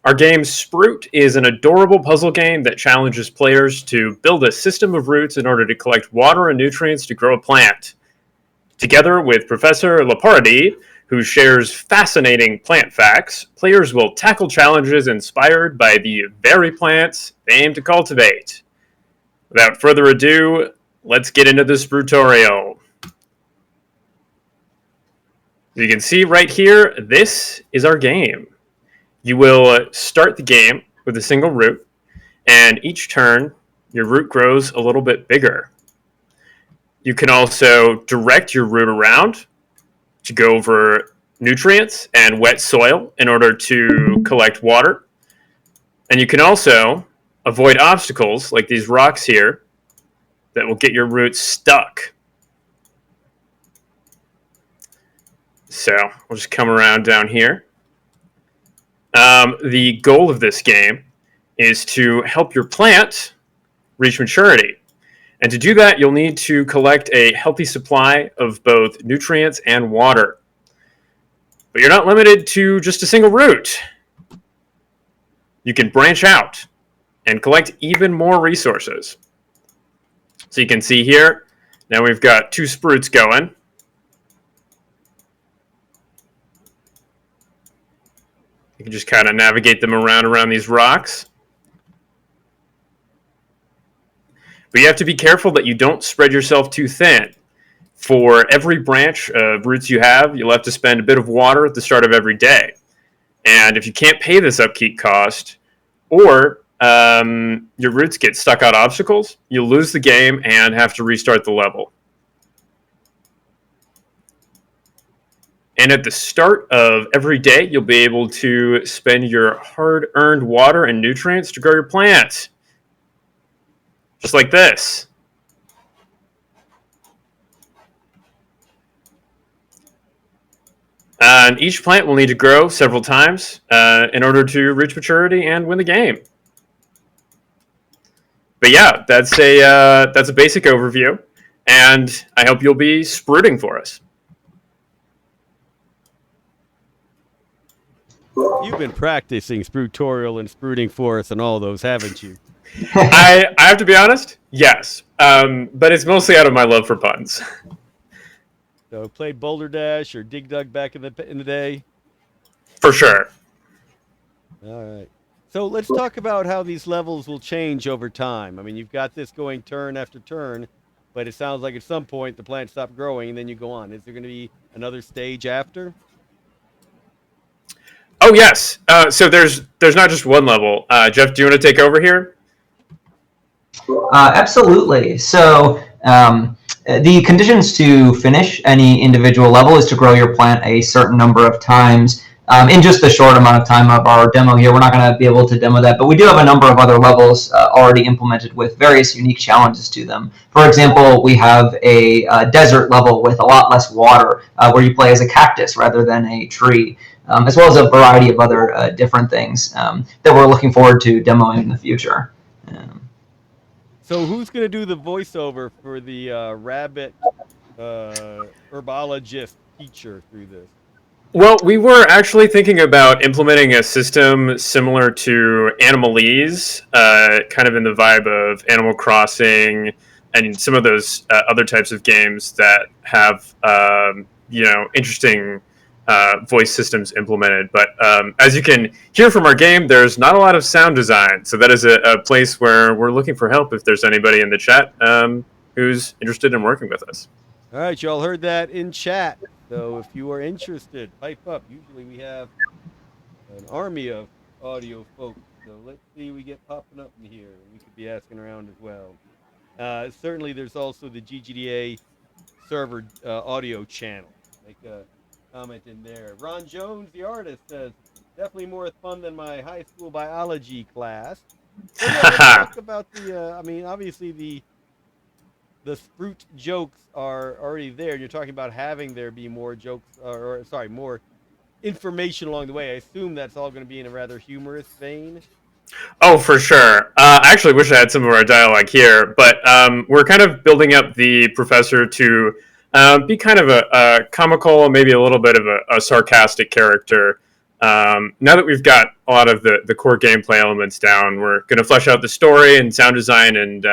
Our game Sproot is an adorable puzzle game that challenges players to build a system of roots in order to collect water and nutrients to grow a plant. Together with Professor Lapardi, who shares fascinating plant facts, players will tackle challenges inspired by the very plants they aim to cultivate. Without further ado, let's get into this tutorial. You can see right here, this is our game. You will start the game with a single root, and each turn, your root grows a little bit bigger. You can also direct your root around to go over nutrients and wet soil in order to collect water. And you can also avoid obstacles like these rocks here that will get your roots stuck. So we'll just come around down here. The goal of this game is to help your plant reach maturity. And to do that, you'll need to collect a healthy supply of both nutrients and water. But you're not limited to just a single root. You can branch out and collect even more resources. So you can see here, now we've got 2 sprouts going. You can just kind of navigate them around these rocks. But you have to be careful that you don't spread yourself too thin. For every branch of roots you have, you'll have to spend a bit of water at the start of every day. And if you can't pay this upkeep cost, or your roots get stuck on obstacles, you'll lose the game and have to restart the level. And at the start of every day, you'll be able to spend your hard-earned water and nutrients to grow your plants. Just like this. And each plant will need to grow several times in order to reach maturity and win the game. But yeah, that's a basic overview, and I hope you'll be sprouting for us. You've been practicing Sprutorial and sprouting for us and all those, haven't you? I have to be honest, yes. But it's mostly out of my love for puns. So played Boulder Dash or Dig Dug back in the day? For sure. All right. So let's talk about how these levels will change over time. I mean, you've got this going turn after turn, but it sounds like at some point the plants stop growing and then you go on. Is there going to be another stage after? Oh, yes. So there's not just one level. Jeff, do you want to take over here? Absolutely. So the conditions to finish any individual level is to grow your plant a certain number of times. In just the short amount of time of our demo here, we're not going to be able to demo that, but we do have a number of other levels already implemented with various unique challenges to them. For example, we have a desert level with a lot less water where you play as a cactus rather than a tree. As well as a variety of other different things that we're looking forward to demoing in the future. So who's going to do the voiceover for the rabbit herbologist teacher through this? Well, we were actually thinking about implementing a system similar to Nominees, kind of in the vibe of Animal Crossing and some of those other types of games that have interesting voice systems implemented. But as you can hear from our game, there's not a lot of sound design. So that is a place where we're looking for help if there's anybody in the chat who's interested in working with us. All right, y'all heard that in chat. So if you are interested, pipe up. Usually we have an army of audio folks. So let's see we get popping up in here. We could be asking around as well. Certainly there's also the GGDA server audio channel. Make a comment in there. Ron Jones, the artist, says, definitely more fun than my high school biology class. So yeah, let's talk about the, obviously the Sproot jokes are already there. You're talking about having there be more jokes, more information along the way. I assume that's all going to be in a rather humorous vein. Oh, for sure. I actually wish I had some of our dialogue here, but we're kind of building up the professor to be kind of a comical, maybe a little bit of a sarcastic character. Now that we've got a lot of the core gameplay elements down, we're going to flesh out the story and sound design and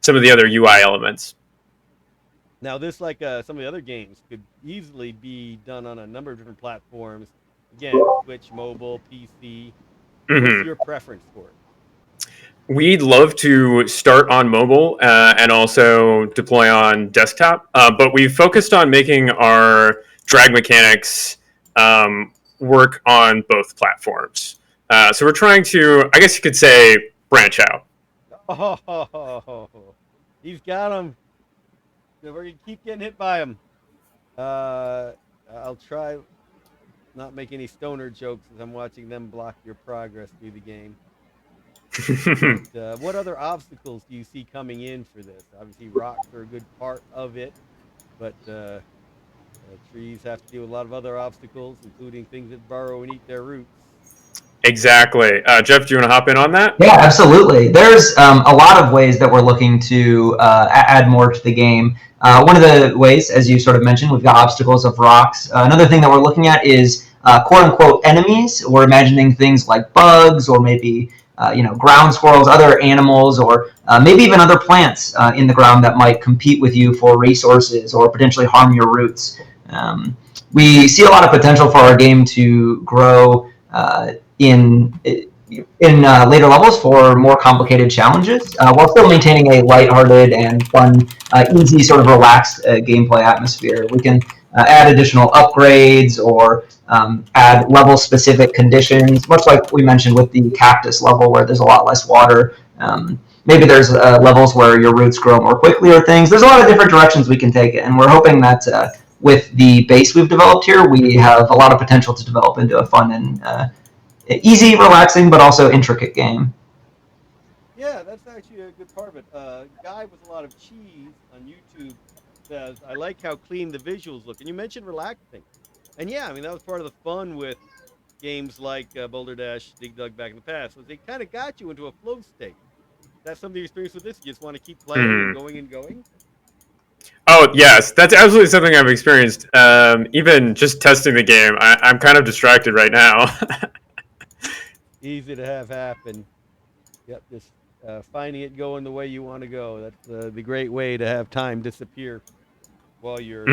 some of the other UI elements. Now, this, like some of the other games, could easily be done on a number of different platforms. Again, Switch, mobile, PC. What's your preference for it? We'd love to start on mobile and also deploy on desktop, but we've focused on making our drag mechanics work on both platforms. So we're trying to, I guess you could say, branch out. Oh, he's got him. We're going to keep getting hit by him. I'll try not make any stoner jokes as I'm watching them block your progress through the game. But, what other obstacles do you see coming in for this? Obviously, rocks are a good part of it, but trees have to deal with a lot of other obstacles, including things that burrow and eat their roots. Exactly. Jeff, do you want to hop in on that? Yeah, absolutely. There's a lot of ways that we're looking to add more to the game. One of the ways, as you sort of mentioned, we've got obstacles of rocks. Another thing that we're looking at is quote unquote enemies. We're imagining things like bugs or maybe ground squirrels, other animals, or maybe even other plants in the ground that might compete with you for resources or potentially harm your roots. We see a lot of potential for our game to grow in later levels for more complicated challenges, while still maintaining a lighthearted and fun, easy, sort of relaxed gameplay atmosphere. We can add additional upgrades or add level-specific conditions, much like we mentioned with the cactus level where there's a lot less water. Maybe there's levels where your roots grow more quickly or things. There's a lot of different directions we can take it, and we're hoping that with the base we've developed here, we have a lot of potential to develop into a fun and easy, relaxing, but also intricate game. Yeah, that's actually a good part of it. Guy with a lot of cheese on YouTube says, I like how clean the visuals look. And you mentioned relaxing. And yeah, I mean, that was part of the fun with games like Boulder Dash, Dig Dug back in the past, was they kind of got you into a flow state. That's something you experience with this. You just want to keep playing and going and going. Oh, yes. That's absolutely something I've experienced. Even just testing the game, I'm kind of distracted right now. Easy to have happen. Yep, just finding it going the way you want to go. That's the great way to have time disappear while you're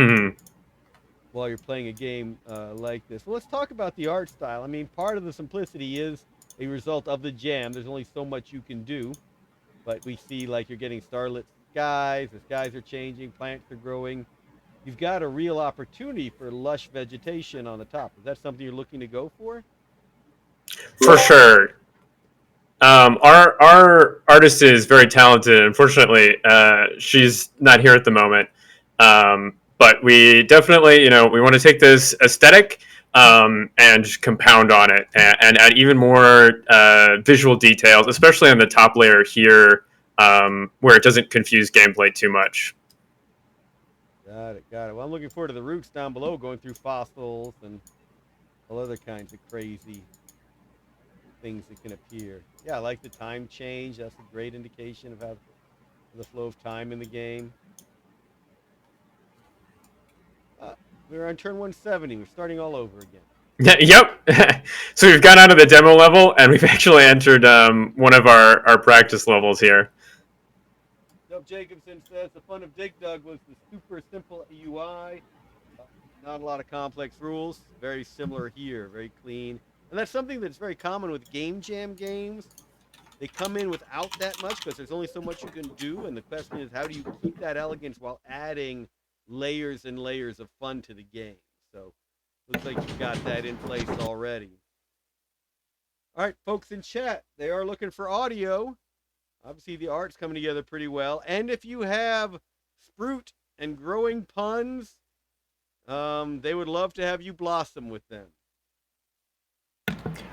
playing a game like this. Well, let's talk about the art style. I mean, part of the simplicity is a result of the jam. There's only so much you can do, but we see like you're getting starlit skies. The skies are changing, plants are growing. You've got a real opportunity for lush vegetation on the top. Is that something you're looking to go for? For sure. Our artist is very talented. Unfortunately, she's not here at the moment. But we definitely, we want to take this aesthetic and just compound on it and add even more visual details, especially on the top layer here, where it doesn't confuse gameplay too much. Got it. Well, I'm looking forward to the roots down below, going through fossils and all other kinds of crazy things that can appear. Yeah, I like the time change. That's a great indication of how the flow of time in the game. We're on turn 170. We're starting all over again. Yep. So we've gone out of the demo level and we've actually entered one of our practice levels here. Dub Jacobson says the fun of Dig Dug was the super simple UI. Not a lot of complex rules. Very similar here. Very clean. And that's something that's very common with game jam games. They come in without that much because there's only so much you can do. And the question is, how do you keep that elegance while adding layers and layers of fun to the game? So looks like you've got that in place already. All right, folks in chat, they are looking for audio. Obviously, the art's coming together pretty well. And if you have Sproot and growing puns, they would love to have you blossom with them.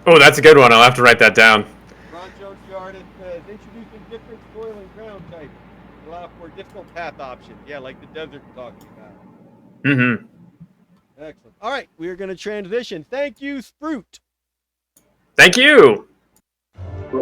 Oh, that's a good one. I'll have to write that down. Ron Jones, the artist, says introducing different soil and ground types. Allow for difficult path options. Yeah, like the desert we're talking about. Mm-hmm. Excellent. All right, we are going to transition. Thank you, Sproot. Thank you.